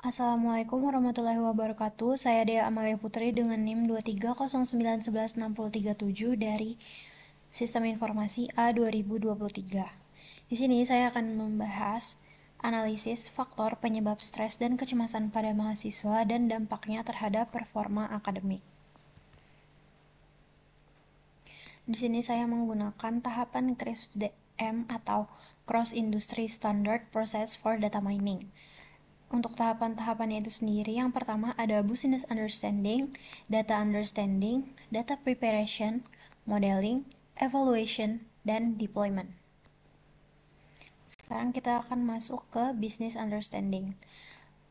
Assalamualaikum warahmatullahi wabarakatuh. Saya Dea Amalia Putri dengan NIM 230911637 dari Sistem Informasi A 2023. Di sini saya akan membahas analisis faktor penyebab stres dan kecemasan pada mahasiswa dan dampaknya terhadap performa akademik. Di sini saya menggunakan tahapan CRISP-DM atau Cross Industry Standard Process for Data Mining. Untuk tahapan-tahapannya itu sendiri, yang pertama ada business understanding, data understanding, data preparation, modeling, evaluation, dan deployment. Sekarang kita akan masuk ke business understanding.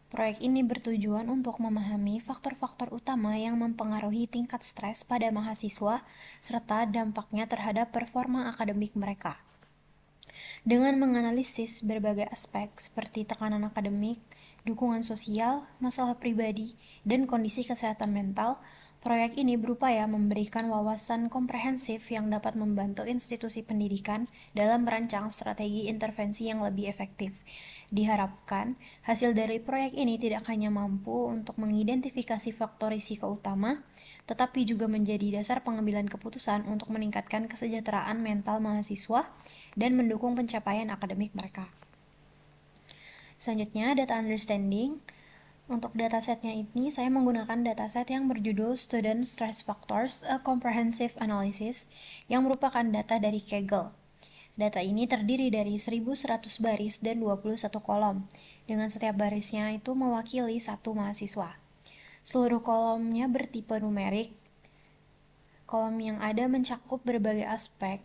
Proyek ini bertujuan untuk memahami faktor-faktor utama yang mempengaruhi tingkat stres pada mahasiswa serta dampaknya terhadap performa akademik mereka. Dengan menganalisis berbagai aspek seperti tekanan akademik, dukungan sosial, masalah pribadi, dan kondisi kesehatan mental, proyek ini berupaya memberikan wawasan komprehensif yang dapat membantu institusi pendidikan dalam merancang strategi intervensi yang lebih efektif. Diharapkan, hasil dari proyek ini tidak hanya mampu untuk mengidentifikasi faktor risiko utama, tetapi juga menjadi dasar pengambilan keputusan untuk meningkatkan kesejahteraan mental mahasiswa dan mendukung pencapaian akademik mereka. Selanjutnya, data understanding. Untuk datasetnya ini, saya menggunakan dataset yang berjudul Student Stress Factors, a Comprehensive Analysis, yang merupakan data dari Kaggle. Data ini terdiri dari 1.100 baris dan 21 kolom, dengan setiap barisnya itu mewakili satu mahasiswa. Seluruh kolomnya bertipe numerik. Kolom yang ada mencakup berbagai aspek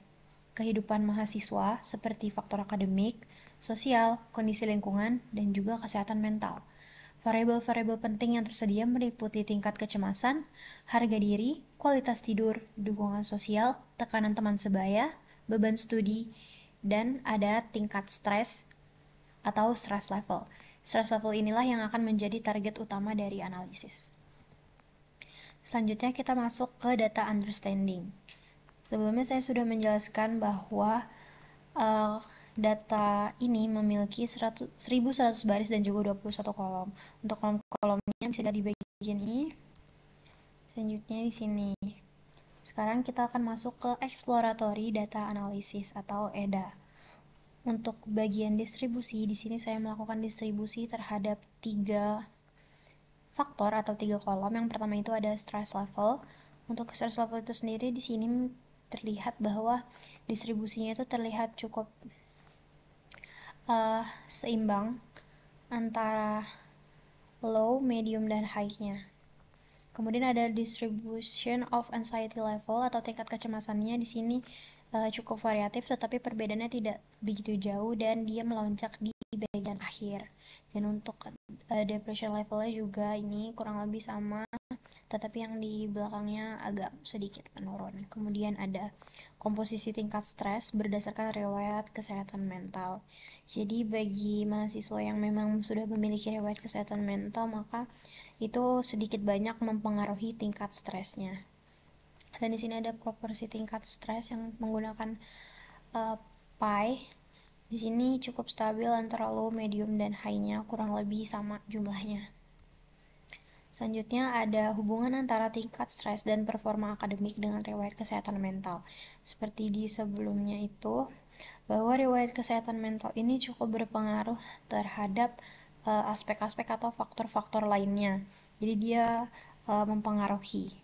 kehidupan mahasiswa seperti faktor akademik, sosial, kondisi lingkungan, dan juga kesehatan mental. Variabel-variabel penting yang tersedia meliputi tingkat kecemasan, harga diri, kualitas tidur, dukungan sosial, tekanan teman sebaya, beban studi, dan ada tingkat stres atau stress level. Stress level inilah yang akan menjadi target utama dari analisis. Selanjutnya kita masuk ke data understanding. Sebelumnya saya sudah menjelaskan bahwa data ini memiliki 1.100 baris dan juga 21 kolom. Untuk kolom-kolomnya bisa dilihat di bagian ini. Selanjutnya di sini. Sekarang kita akan masuk ke exploratory data analysis atau EDA. Untuk bagian distribusi, di sini saya melakukan distribusi terhadap 3 faktor atau 3 kolom. Yang pertama itu ada stress level. Untuk stress level itu sendiri di sini terlihat bahwa distribusinya itu terlihat cukup seimbang antara low, medium, dan high-nya. Kemudian ada distribution of anxiety level atau tingkat kecemasannya di sini cukup variatif, tetapi perbedaannya tidak begitu jauh dan dia melonjak di bagian akhir. Dan untuk depression levelnya juga ini kurang lebih sama, tetapi yang di belakangnya agak sedikit menurun. Kemudian ada komposisi tingkat stres berdasarkan riwayat kesehatan mental. Jadi bagi mahasiswa yang memang sudah memiliki riwayat kesehatan mental, maka itu sedikit banyak mempengaruhi tingkat stresnya. Dan di sini ada proporsi tingkat stres yang menggunakan pi. Di sini cukup stabil antara low, medium, dan high-nya kurang lebih sama jumlahnya. Selanjutnya ada hubungan antara tingkat stres dan performa akademik dengan riwayat kesehatan mental. Seperti di sebelumnya itu, bahwa riwayat kesehatan mental ini cukup berpengaruh terhadap aspek-aspek atau faktor-faktor lainnya. Jadi dia mempengaruhi.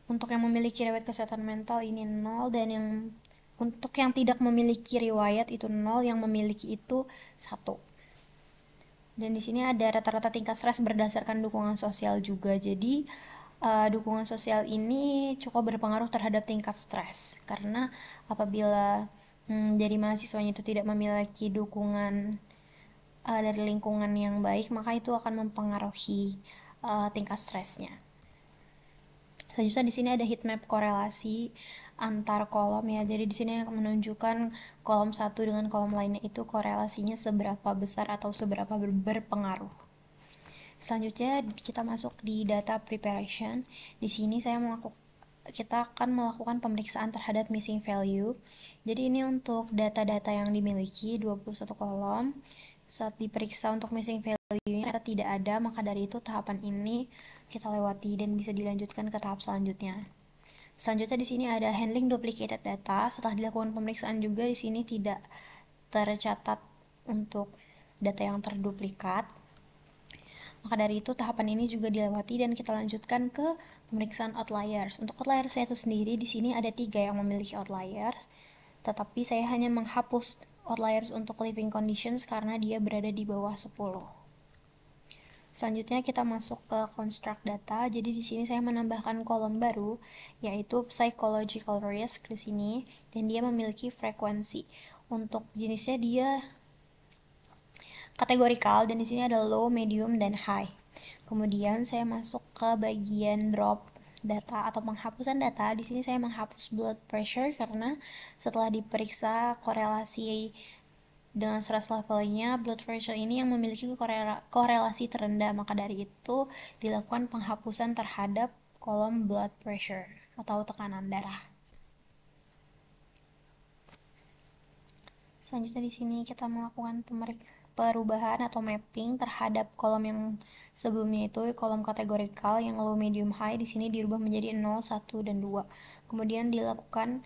Untuk yang memiliki riwayat kesehatan mental ini 0, dan untuk yang tidak memiliki riwayat itu 0, yang memiliki itu 1. Dan di sini ada rata-rata tingkat stres berdasarkan dukungan sosial juga. Jadi dukungan sosial ini cukup berpengaruh terhadap tingkat stres, karena apabila dari mahasiswanya itu tidak memiliki dukungan dari lingkungan yang baik, maka itu akan mempengaruhi tingkat stresnya. Selanjutnya di sini ada heat map korelasi antar kolom ya. Jadi di sini akan menunjukkan kolom satu dengan kolom lainnya itu korelasinya seberapa besar atau seberapa berpengaruh. Selanjutnya kita masuk di data preparation. Di sini kita akan melakukan pemeriksaan terhadap missing value. Jadi ini untuk data-data yang dimiliki 21 kolom. saat diperiksa untuk missing value-nya ternyata tidak ada, maka dari itu tahapan ini kita lewati dan bisa dilanjutkan ke tahap selanjutnya. Selanjutnya di sini ada handling duplicated data. Setelah dilakukan pemeriksaan juga di sini tidak tercatat untuk data yang terduplikat. Maka dari itu tahapan ini juga dilewati dan kita lanjutkan ke pemeriksaan outliers. Untuk outliers saya itu sendiri di sini ada 3 yang memiliki outliers, tetapi saya hanya menghapus outliers untuk living conditions karena dia berada di bawah 10. Selanjutnya kita masuk ke construct data. Jadi di sini saya menambahkan kolom baru yaitu psychological risk di sini dan dia memiliki frekuensi. Untuk jenisnya dia kategorikal dan di sini ada low, medium, dan high. Kemudian saya masuk ke bagian drop data atau penghapusan data. Di sini saya menghapus blood pressure karena setelah diperiksa korelasi dengan stress levelnya, blood pressure ini yang memiliki korelasi terendah. Maka dari itu dilakukan penghapusan terhadap kolom blood pressure atau tekanan darah. Selanjutnya di sini kita melakukan perubahan atau mapping terhadap kolom yang sebelumnya itu kolom kategorikal yang low, medium, high di sini dirubah menjadi 0, 1, dan 2. Kemudian dilakukan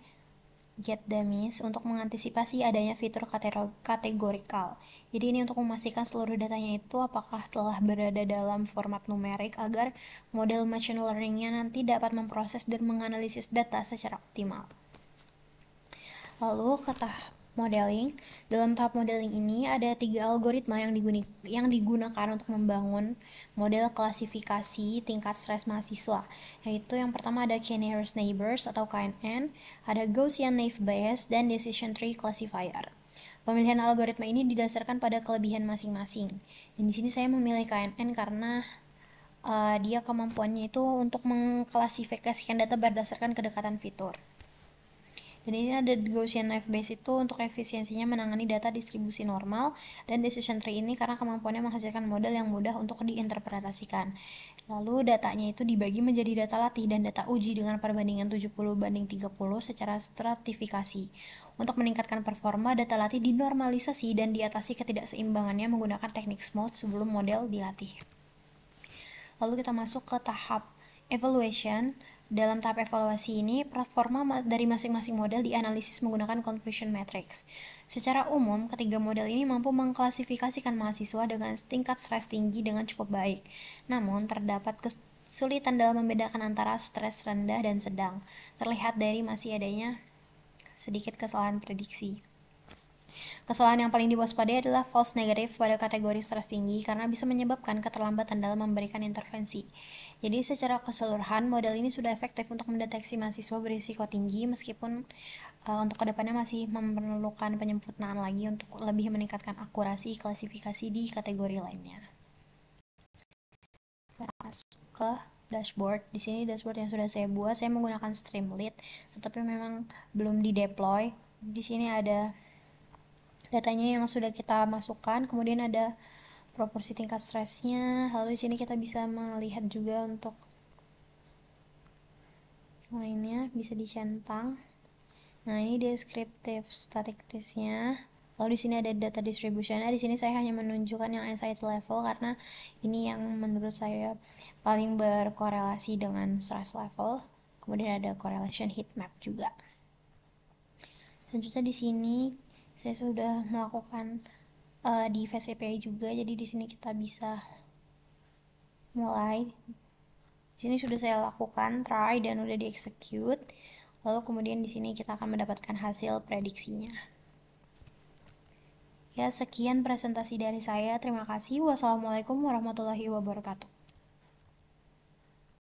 get dummies untuk mengantisipasi adanya fitur kategorikal. Jadi ini untuk memastikan seluruh datanya itu apakah telah berada dalam format numerik agar model machine learning-nya nanti dapat memproses dan menganalisis data secara optimal. Lalu ke tahap modeling. Dalam tahap modeling ini ada 3 algoritma yang digunakan untuk membangun model klasifikasi tingkat stres mahasiswa, yaitu yang pertama ada K-nearest neighbors atau KNN, ada Gaussian naive Bayes, dan decision tree classifier. Pemilihan algoritma ini didasarkan pada kelebihan masing-masing. Dan di sini saya memilih KNN karena dia kemampuannya itu untuk mengklasifikasikan data berdasarkan kedekatan fitur. Dan ini ada Gaussian naive Bayes itu untuk efisiensinya menangani data distribusi normal, dan decision tree ini karena kemampuannya menghasilkan model yang mudah untuk diinterpretasikan. Lalu datanya itu dibagi menjadi data latih dan data uji dengan perbandingan 70:30 secara stratifikasi. Untuk meningkatkan performa, data latih dinormalisasi dan diatasi ketidakseimbangannya menggunakan teknik smooth sebelum model dilatih. Lalu kita masuk ke tahap evaluation. Dalam tahap evaluasi ini, performa dari masing-masing model dianalisis menggunakan confusion matrix. Secara umum, ketiga model ini mampu mengklasifikasikan mahasiswa dengan tingkat stres tinggi dengan cukup baik. Namun, terdapat kesulitan dalam membedakan antara stres rendah dan sedang, terlihat dari masih adanya sedikit kesalahan prediksi. Kesalahan yang paling diwaspadai adalah false negative pada kategori stres tinggi karena bisa menyebabkan keterlambatan dalam memberikan intervensi. Jadi secara keseluruhan model ini sudah efektif untuk mendeteksi mahasiswa berisiko tinggi meskipun untuk kedepannya masih memerlukan penyempurnaan lagi untuk lebih meningkatkan akurasi klasifikasi di kategori lainnya. Masuk ke dashboard. Di sini dashboard yang sudah saya buat, saya menggunakan Streamlit, tetapi memang belum di-deploy. Di sini ada datanya yang sudah kita masukkan, kemudian ada proporsi tingkat stresnya, lalu di sini kita bisa melihat juga untuk lainnya bisa dicentang. Nah, ini descriptive static testnya. Lalu di sini ada data distribution-nya. Di sini saya hanya menunjukkan yang anxiety level karena ini yang menurut saya paling berkorelasi dengan stress level. Kemudian ada correlation heat map juga. Selanjutnya di sini saya sudah melakukan di Fast API juga, jadi di sini kita bisa mulai. Di sini sudah saya lakukan try dan udah di-execute. Lalu kemudian di sini kita akan mendapatkan hasil prediksinya. Ya, sekian presentasi dari saya. Terima kasih. Wassalamualaikum warahmatullahi wabarakatuh.